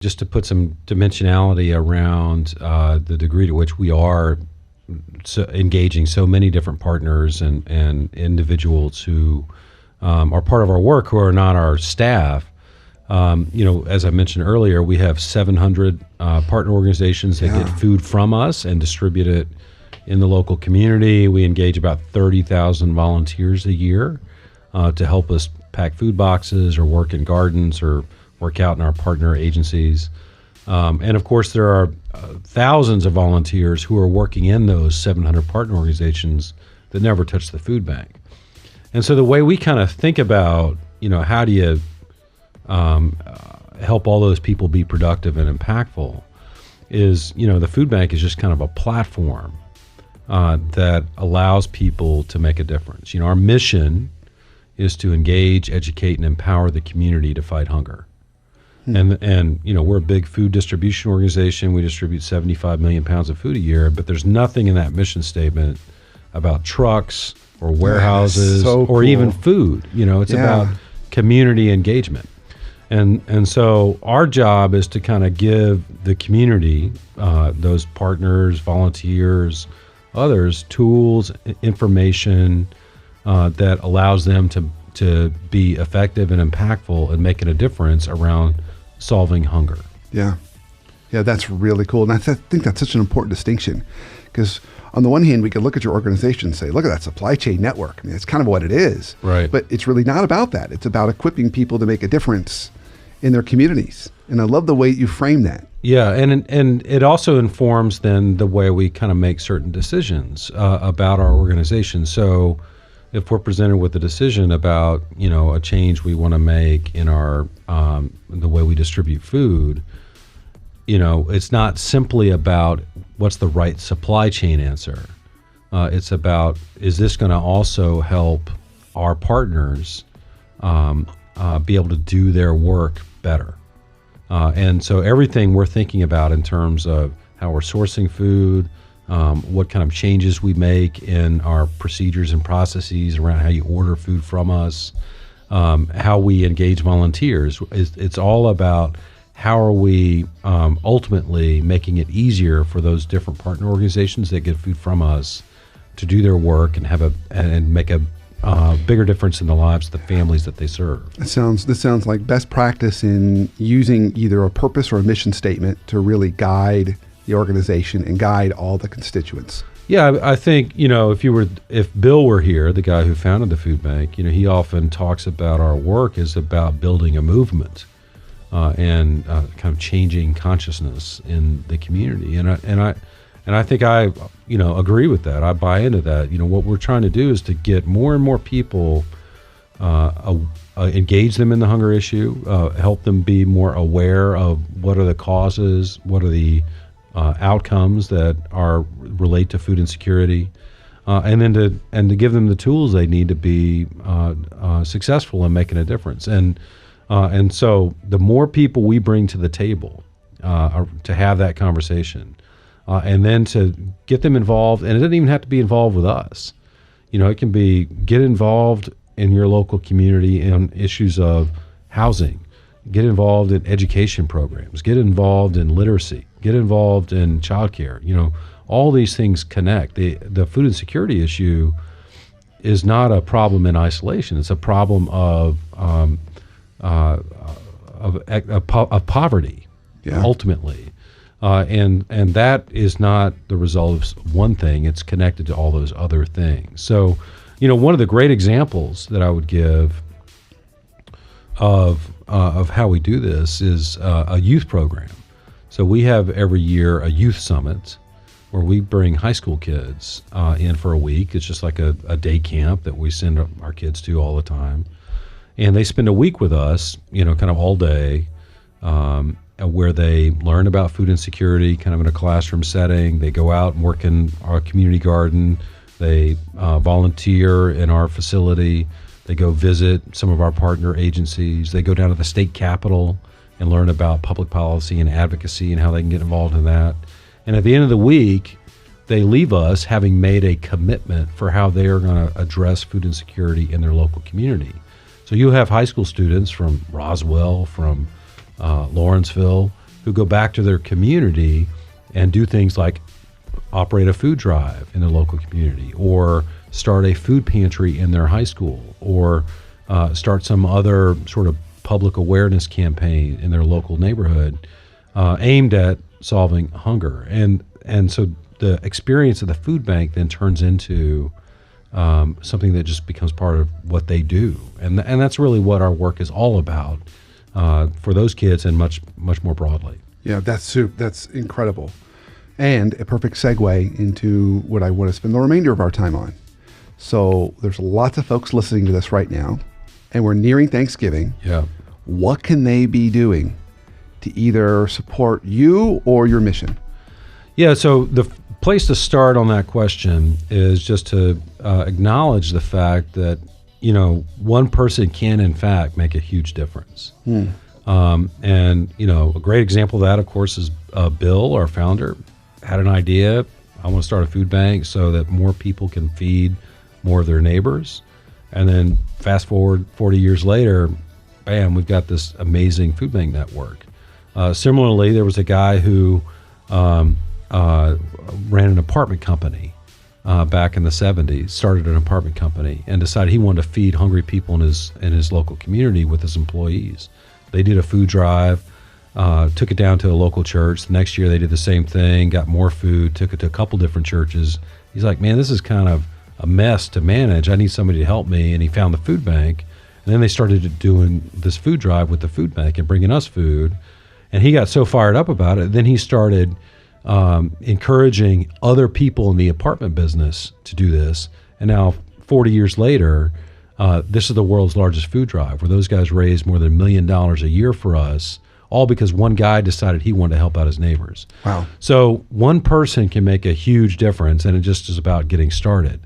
just to put some dimensionality around the degree to which we are engaging so many different partners and individuals who are part of our work who are not our staff. As I mentioned earlier, we have 700 partner organizations that get food from us and distribute it in the local community. We engage about 30,000 volunteers a year to help us pack food boxes or work in gardens or work out in our partner agencies. And of course, there are thousands of volunteers who are working in those 700 partner organizations that never touch the food bank. And so the way we kind of think about, how do you help all those people be productive and impactful is, the food bank is just kind of a platform that allows people to make a difference. Our mission is to engage, educate, and empower the community to fight hunger. And we're a big food distribution organization. We distribute 75 million pounds of food a year, but there's nothing in that mission statement about trucks or warehouses or even food. It's about community engagement. And so our job is to kind of give the community, those partners, volunteers, others, tools, information that allows them to be effective and impactful and making a difference around solving hunger. Yeah, that's really cool. And I think that's such an important distinction, because on the one hand, we could look at your organization and say, look at that supply chain network. I mean, it's kind of what it is. Right. But it's really not about that. It's about equipping people to make a difference in their communities. And I love the way you frame that. Yeah, and it also informs then the way we kind of make certain decisions about our organization. So if we're presented with a decision about, a change we want to make in our the way we distribute food, it's not simply about what's the right supply chain answer. It's about, is this going to also help our partners be able to do their work better? And so everything we're thinking about in terms of how we're sourcing food, what kind of changes we make in our procedures and processes around how you order food from us, how we engage volunteers. It's all about how are we ultimately making it easier for those different partner organizations that get food from us to do their work and make a bigger difference in the lives of the families that they serve. This sounds like best practice in using either a purpose or a mission statement to really guide the organization and guide all the constituents. Yeah, I think, if Bill were here, the guy who founded the food bank, he often talks about our work is about building a movement and kind of changing consciousness in the community. And I think I agree with that. I buy into that. What we're trying to do is to get more and more people, engage them in the hunger issue, help them be more aware of what are the causes, what are the outcomes that relate to food insecurity, and then to give them the tools they need to be successful in making a difference. And so the more people we bring to the table to have that conversation, and then to get them involved, and it doesn't even have to be involved with us. It can be get involved in your local community in issues of housing, get involved in education programs, get involved in literacy, get involved in childcare. All these things connect. The food insecurity issue is not a problem in isolation. It's a problem of poverty, ultimately. And that is not the result of one thing. It's connected to all those other things. So, one of the great examples that I would give of how we do this is a youth program. So we have every year a youth summit where we bring high school kids in for a week. It's just like a day camp that we send our kids to all the time. And they spend a week with us, kind of all day, where they learn about food insecurity, kind of in a classroom setting. They go out and work in our community garden. They volunteer in our facility. They go visit some of our partner agencies. They go down to the state capitol and learn about public policy and advocacy and how they can get involved in that. And at the end of the week, they leave us having made a commitment for how they are going to address food insecurity in their local community. So you have high school students from Roswell, from Lawrenceville, who go back to their community and do things like operate a food drive in their local community, or start a food pantry in their high school, or start some other sort of public awareness campaign in their local neighborhood aimed at solving hunger. And so the experience of the food bank then turns into something that just becomes part of what they do. And that's really what our work is all about for those kids and much more broadly. Yeah, that's incredible. And a perfect segue into what I want to spend the remainder of our time on. So there's lots of folks listening to this right now, and we're nearing Thanksgiving. Yeah. What can they be doing to either support you or your mission? Yeah, so the place to start on that question is just to acknowledge the fact that, one person can, in fact, make a huge difference. And, a great example of that, of course, is Bill, our founder, had an idea. I want to start a food bank so that more people can feed more of their neighbors. And then fast forward 40 years later, bam, we've got this amazing food bank network. Similarly, there was a guy who ran an apartment company back in the 70s, started an apartment company, and decided he wanted to feed hungry people in his local community with his employees. They did a food drive, took it down to a local church. The next year they did the same thing, got more food, took it to a couple different churches. He's like, man, this is kind of a mess to manage. I need somebody to help me. And he found the food bank. And then they started doing this food drive with the food bank and bringing us food. And he got so fired up about it. Then he started encouraging other people in the apartment business to do this. And now 40 years later, this is the world's largest food drive, where those guys raised more than $1 million a year for us, all because one guy decided he wanted to help out his neighbors. Wow. So one person can make a huge difference, and it just is about getting started.